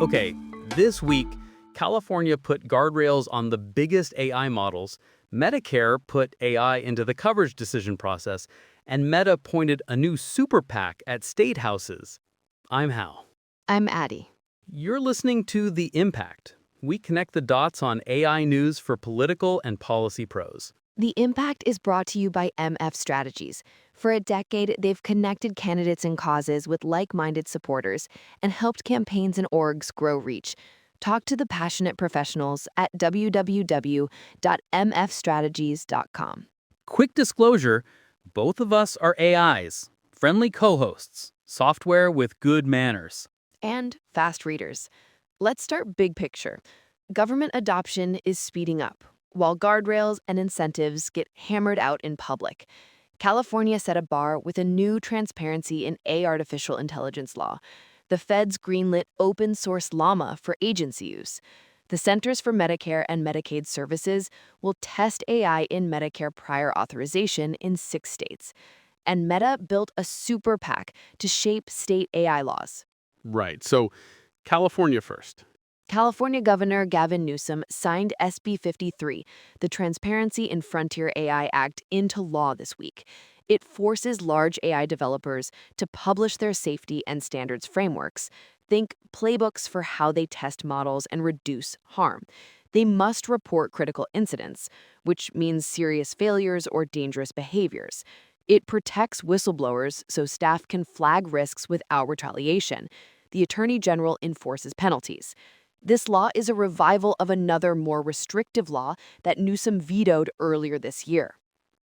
Okay, this week, California put guardrails on the biggest AI models, Medicare put AI into the coverage decision process, and Meta pointed a new super PAC at state houses. I'm Hal. I'm Addie. You're listening to The Impact. We connect the dots on AI news for political and policy pros. The Impact is brought to you by MF Strategies. For a decade, they've connected candidates and causes with like-minded supporters and helped campaigns and orgs grow reach. Talk to the passionate professionals at www.mfstrategies.com. Quick disclosure, both of us are AIs, friendly co-hosts, software with good manners. And fast readers. Let's start big picture. Government adoption is speeding up, while guardrails and incentives get hammered out in public. California set a bar with a new transparency in artificial intelligence law. The feds greenlit open-source Llama for agency use. The Centers for Medicare and Medicaid Services will test AI in Medicare prior authorization in 6 states. And Meta built a super PAC to shape state AI laws. Right. So California first. California Governor Gavin Newsom signed SB 53, the Transparency in Frontier AI Act, into law this week. It forces large AI developers to publish their safety and standards frameworks. Think playbooks for how they test models and reduce harm. They must report critical incidents, which means serious failures or dangerous behaviors. It protects whistleblowers so staff can flag risks without retaliation. The Attorney General enforces penalties. This law is a revival of another more restrictive law that Newsom vetoed earlier this year.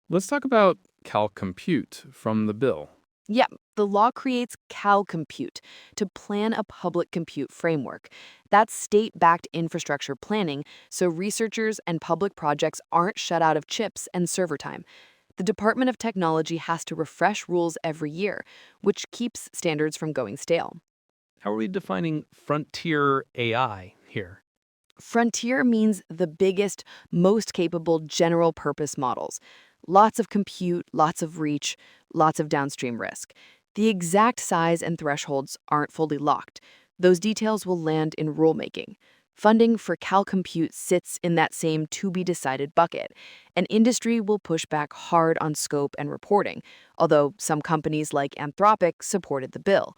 Let's talk about Cal Compute from the bill. Yeah, the law creates Cal Compute to plan a public compute framework. That's state-backed infrastructure planning, so researchers and public projects aren't shut out of chips and server time. The Department of Technology has to refresh rules every year, which keeps standards from going stale. How are we defining frontier AI here? Frontier means the biggest, most capable general-purpose models. Lots of compute, lots of reach, lots of downstream risk. The exact size and thresholds aren't fully locked. Those details will land in rulemaking. Funding for Cal Compute sits in that same to-be-decided bucket, and industry will push back hard on scope and reporting, although some companies like Anthropic supported the bill.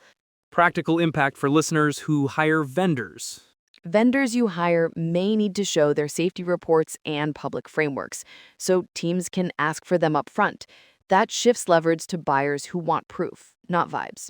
Practical impact for listeners who hire vendors. Vendors you hire may need to show their safety reports and public frameworks, so teams can ask for them up front. That shifts leverage to buyers who want proof, not vibes.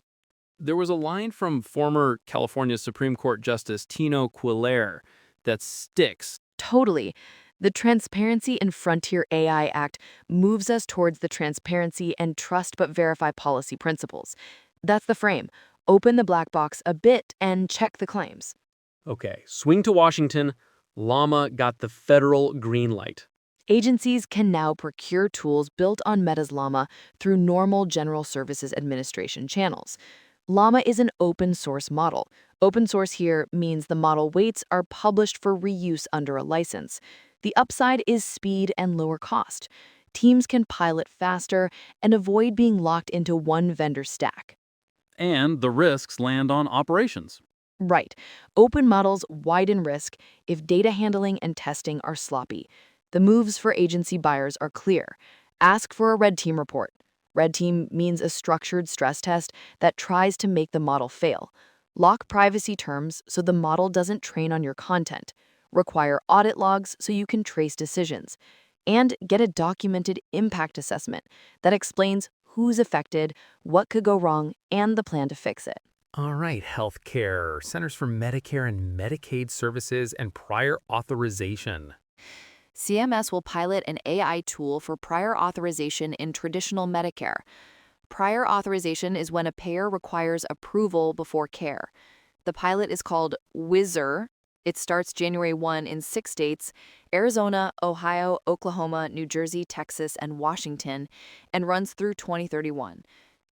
There was a line from former California Supreme Court Justice Tino Quiller that sticks. Totally. The Transparency in Frontier AI Act moves us towards the transparency and trust but verify policy principles. That's the frame. Open the black box a bit and check the claims. Okay, swing to Washington. Llama got the federal green light. Agencies can now procure tools built on Meta's Llama through normal General Services Administration channels. Llama is an open-source model. Open source here means the model weights are published for reuse under a license. The upside is speed and lower cost. Teams can pilot faster and avoid being locked into one vendor stack. And the risks land on operations. Right. Open models widen risk if data handling and testing are sloppy. The moves for agency buyers are clear. Ask for a red team report. Red team means a structured stress test that tries to make the model fail. Lock privacy terms so the model doesn't train on your content. Require audit logs so you can trace decisions. And get a documented impact assessment that explains who's affected, what could go wrong, and the plan to fix it. All right, healthcare, Centers for Medicare and Medicaid Services, and prior authorization. CMS will pilot an AI tool for prior authorization in traditional Medicare. Prior authorization is when a payer requires approval before care. The pilot is called WIZR. It starts January 1 in 6 states, Arizona, Ohio, Oklahoma, New Jersey, Texas, and Washington, and runs through 2031.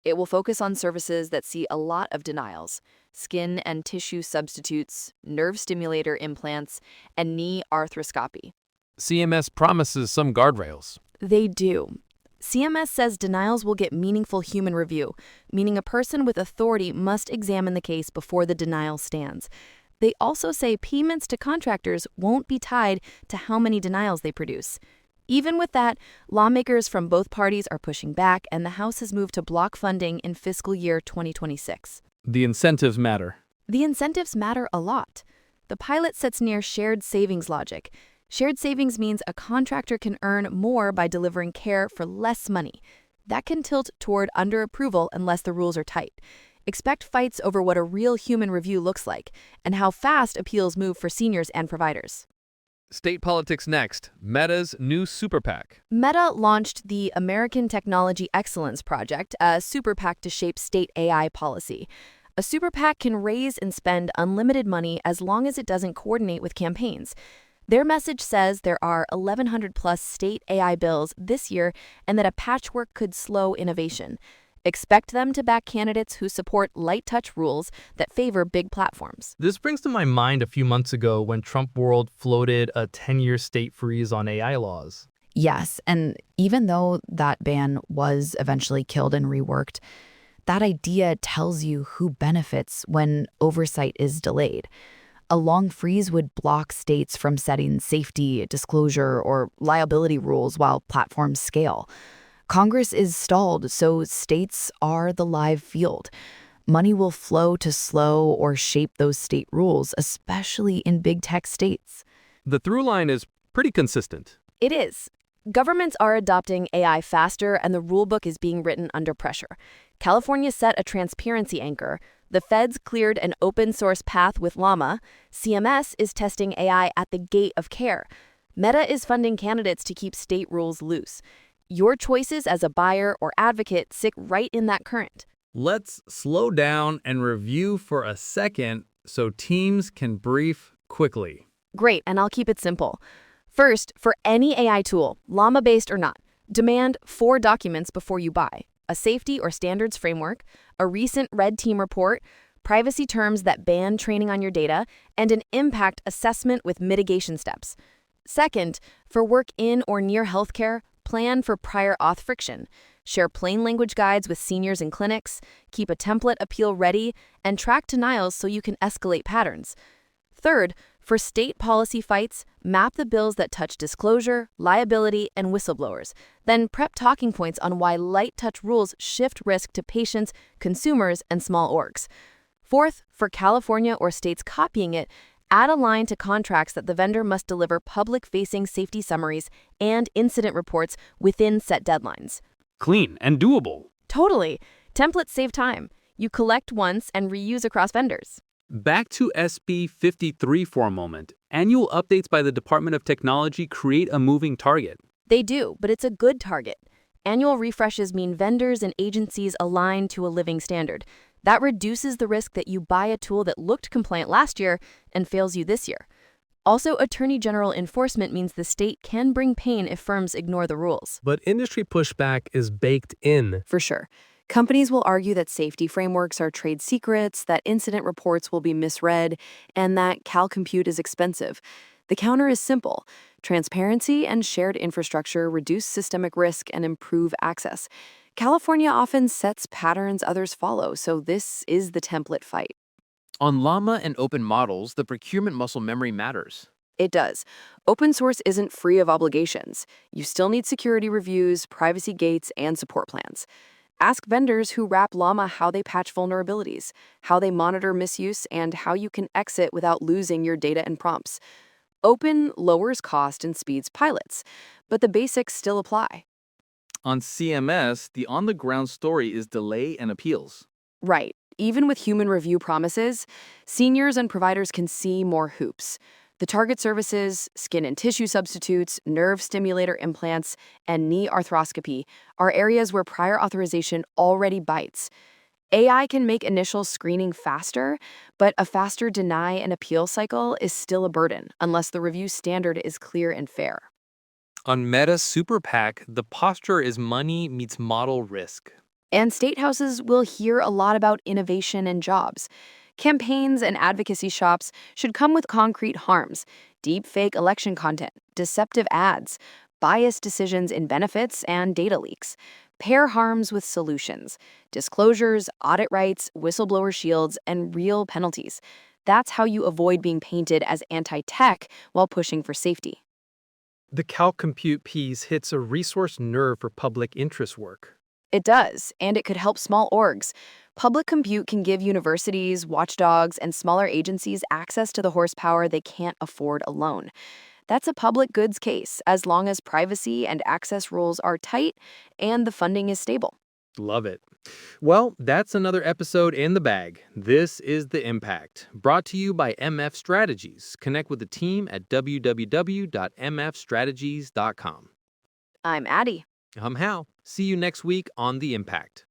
It will focus on services that see a lot of denials: skin and tissue substitutes, nerve stimulator implants, and knee arthroscopy. CMS promises some guardrails. They do. CMS says denials will get meaningful human review, meaning a person with authority must examine the case before the denial stands. They also say payments to contractors won't be tied to how many denials they produce. Even with that, lawmakers from both parties are pushing back, and the House has moved to block funding in fiscal year 2026. The incentives matter. The incentives matter a lot. The pilot sits near shared savings logic. Shared savings means a contractor can earn more by delivering care for less money. That can tilt toward under-approval unless the rules are tight. Expect fights over what a real human review looks like and how fast appeals move for seniors and providers. State politics next. Meta's new super PAC. Meta launched the American Technology Excellence Project, a super PAC to shape state AI policy. A super PAC can raise and spend unlimited money as long as it doesn't coordinate with campaigns. Their message says there are 1,100 plus state AI bills this year and that a patchwork could slow innovation. Expect them to back candidates who support light-touch rules that favor big platforms. This brings to my mind a few months ago when Trump World floated a 10-year state freeze on AI laws. Yes, and even though that ban was eventually killed and reworked, that idea tells you who benefits when oversight is delayed. A long freeze would block states from setting safety, disclosure, or liability rules while platforms scale. Congress is stalled, so states are the live field. Money will flow to slow or shape those state rules, especially in big tech states. The through line is pretty consistent. It is. Governments are adopting AI faster, and the rulebook is being written under pressure. California set a transparency anchor. The feds cleared an open-source path with Llama. CMS is testing AI at the gate of care. Meta is funding candidates to keep state rules loose. Your choices as a buyer or advocate sit right in that current. Let's slow down and review for a second so teams can brief quickly. Great, and I'll keep it simple. First, for any AI tool, Llama-based or not, demand 4 documents before you buy: a safety or standards framework, a recent red team report, privacy terms that ban training on your data, and an impact assessment with mitigation steps. Second, for work in or near healthcare, plan for prior auth friction. Share plain language guides with seniors in clinics, keep a template appeal ready, and track denials so you can escalate patterns. Third, for state policy fights, map the bills that touch disclosure, liability, and whistleblowers. Then prep talking points on why light touch rules shift risk to patients, consumers, and small orgs. Fourth, for California or states copying it, add a line to contracts that the vendor must deliver public-facing safety summaries and incident reports within set deadlines. Clean and doable. Totally. Templates save time. You collect once and reuse across vendors. Back to SB 53 for a moment. Annual updates by the Department of Technology create a moving target. They do, but it's a good target. Annual refreshes mean vendors and agencies align to a living standard. That reduces the risk that you buy a tool that looked compliant last year and fails you this year. Also, Attorney General enforcement means the state can bring pain if firms ignore the rules. But industry pushback is baked in. For sure. Companies will argue that safety frameworks are trade secrets, that incident reports will be misread, and that Cal Compute is expensive. The counter is simple. Transparency and shared infrastructure reduce systemic risk and improve access. California often sets patterns others follow, so this is the template fight. On Llama and open models, the procurement muscle memory matters. It does. Open source isn't free of obligations. You still need security reviews, privacy gates, and support plans. Ask vendors who wrap Llama how they patch vulnerabilities, how they monitor misuse, and how you can exit without losing your data and prompts. Open lowers cost and speeds pilots, but the basics still apply. On CMS, the on-the-ground story is delay and appeals. Right. Even with human review promises, seniors and providers can see more hoops. The target services, skin and tissue substitutes, nerve stimulator implants, and knee arthroscopy are areas where prior authorization already bites. AI can make initial screening faster, but a faster deny and appeal cycle is still a burden unless the review standard is clear and fair. On Meta Super PAC, the posture is money meets model risk. And state houses will hear a lot about innovation and jobs. Campaigns and advocacy shops should come with concrete harms: deep fake election content, deceptive ads, biased decisions in benefits, and data leaks. Pair harms with solutions: disclosures, audit rights, whistleblower shields, and real penalties. That's how you avoid being painted as anti-tech while pushing for safety. The calc compute piece hits a resource nerve for public interest work. It does, and it could help small orgs. Public compute can give universities, watchdogs, and smaller agencies access to the horsepower they can't afford alone. That's a public goods case, as long as privacy and access rules are tight and the funding is stable. Love it. Well, that's another episode in the bag. This is The Impact, brought to you by MF Strategies. Connect with the team at www.mfstrategies.com. I'm Addie. I'm Hal. See you next week on The Impact.